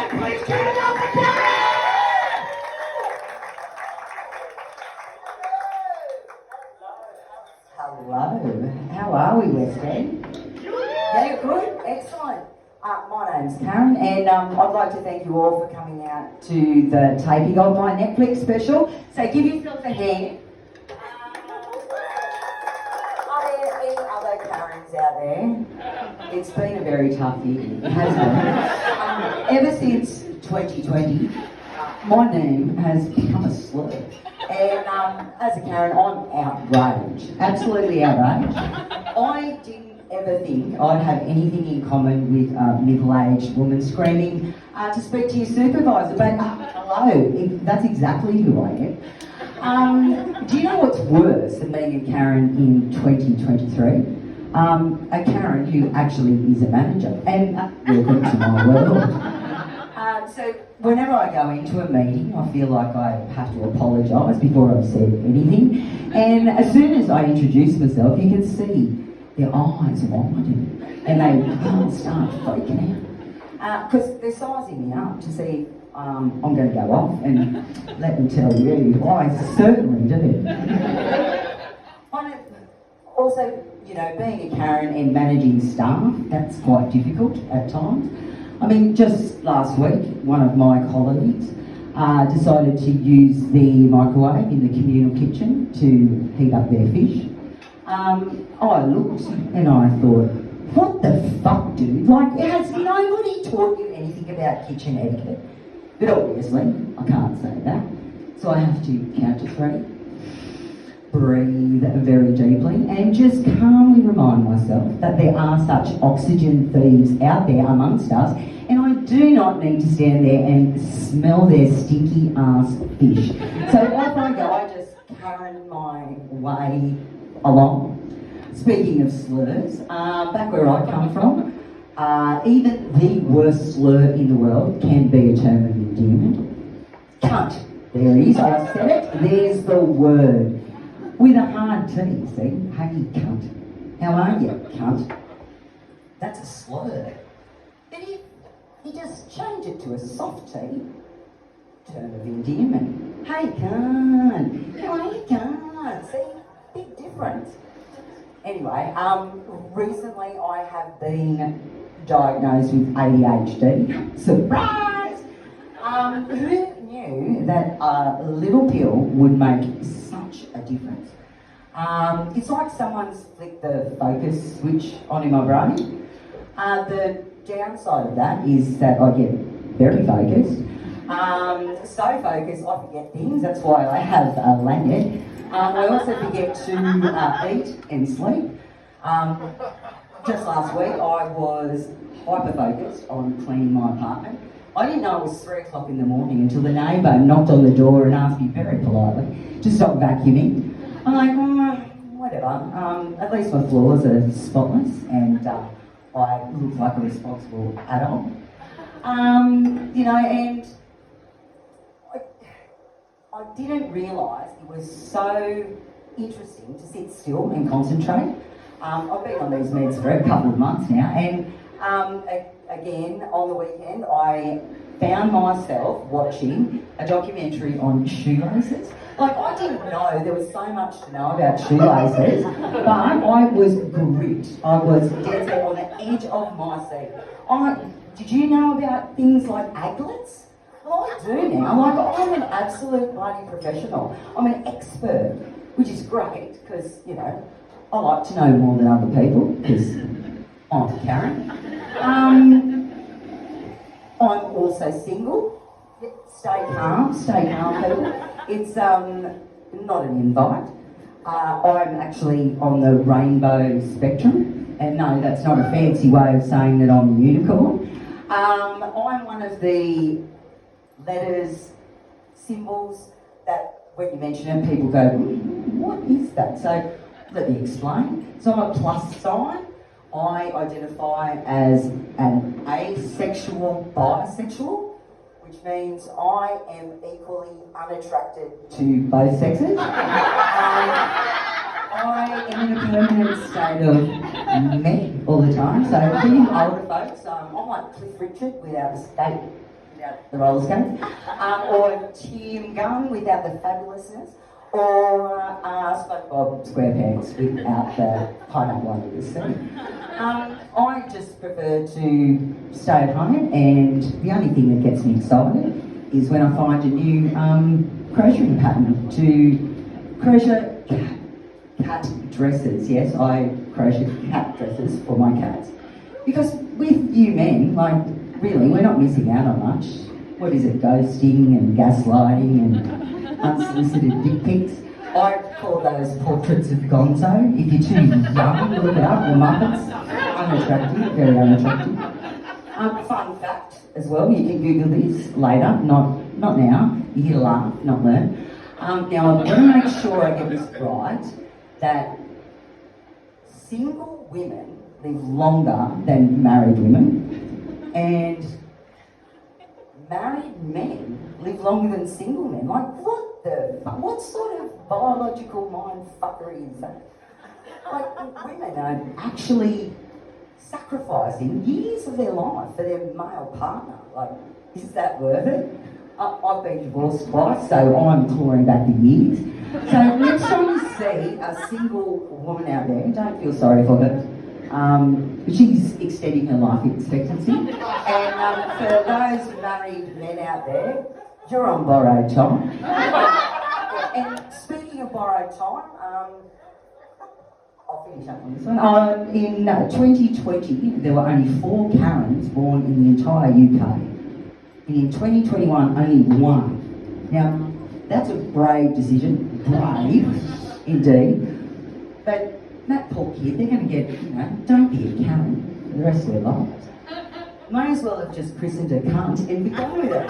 Please turn it up for Karen! Hello, how are we, West End? Yeah, good, excellent. My name's Karen, and I'd like to thank you all for coming out to the taping of my Netflix special. So give yourself a hand. Are there any other Karens out there? It's been a very tough year, hasn't it? Ever since 2020, my name has become a slur. And as a Karen, I'm outraged, absolutely outraged. I didn't ever think I'd have anything in common with a middle-aged woman screaming to speak to your supervisor, but hello, that's exactly who I am. Do you know what's worse than being a Karen in 2023? A Karen who actually is a manager, and welcome to my world. So whenever I go into a meeting, I feel like I have to apologise before I've said anything. And as soon as I introduce myself, you can see their eyes widen and they start freaking out. Because they're sizing me up to see if I'm going to go off. And let me tell you, I certainly do. Also, you know, being a Karen and managing staff, that's quite difficult at times. I mean, just last week, one of my colleagues decided to use the microwave in the communal kitchen to heat up their fish. I looked and I thought, what the fuck, dude? Like, has nobody taught you anything about kitchen etiquette? But obviously, I can't say that. So I have to count to 3, breathe very deeply, and just calmly remind myself that there are such oxygen thieves out there amongst us, and I do not need to stand there and smell their stinky ass fish. So off I go, I just Karen my way along. Speaking of slurs, back where I come from, even the worst slur in the world can be a term of endearment. Cunt. There it is, I said it. There's the word. With a hard T, see? Hey, cunt. How are you, cunt? That's a slur. But if you just change it to a soft T, term of endearment. Hey, cunt. How are you, cunt? See? Big difference. Anyway, recently I have been diagnosed with ADHD. Surprise! Who knew that a little pill would make such a difference? It's like someone's flicked the focus switch on in my brain. The downside of that is that I get very focused. So focused I forget things, that's why I have a lanyard. I also forget to eat and sleep. Just last week I was hyper-focused on cleaning my apartment. I didn't know it was 3 o'clock in the morning until the neighbour knocked on the door and asked me very politely to stop vacuuming. I'm like, whatever. At least my floors are spotless and I look like a responsible adult. You know, and I didn't realise it was so interesting to sit still and concentrate. I've been on these meds for a couple of months now, and again, on the weekend, I found myself watching a documentary on shoelaces. Like, I didn't know there was so much to know about shoelaces, but I was gripped. I was dead set on the edge of my seat. Did you know about things like aglets? Well, I do now. Like, I'm an absolute bloody professional. I'm an expert, which is great, because, you know, I like to know more than other people, because I'm Karen. I'm also single. Stay calm, people. It's not an invite. I'm actually on the rainbow spectrum, and no, that's not a fancy way of saying that I'm a unicorn. I'm one of the letters, symbols that when you mention it, people go, what is that? So let me explain. So I'm a plus sign. I identify as an asexual bisexual, which means I am equally unattracted to both sexes. I am in a permanent state of meh all the time. So being older folks, I'm like Cliff Richard without a state. without the roller skates, or Tim Gunn without the fabulousness, or SpongeBob SquarePants without the pineapple under the sea. I just prefer to stay at home, and the only thing that gets me excited is when I find a new crocheting pattern to crochet cat dresses. Yes, I crochet cat dresses for my cats. Because with you men, like, really, we're not missing out on much. What is it, ghosting and gaslighting and unsolicited dick pics? I call those portraits of Gonzo. If you're too young, look it up, the Muppets. Unattractive, very unattractive. Fun fact as well, you can Google this later, not now. You're here to laugh, not learn. Now, I want to make sure I get this right, that single women live longer than married women, and married men live longer than single men. Like, what sort of biological mind fuckery is that? Like, women are actually sacrificing years of their life for their male partner. Like, is that worth it? I've been divorced twice, so I'm clawing back the years. So next time you see a single woman out there, don't feel sorry for her. She's extending her life expectancy. And for those married men out there, you're on borrowed time. And speaking of borrowed time, I'll finish up on this one. In 2020, there were only 4 Karens born in the entire UK. And in 2021, only 1. Now, that's a brave decision. Brave, indeed. But that poor kid, they're going to get, don't be a Karen for the rest of their lives. May as well have just christened her cunt and be done with it.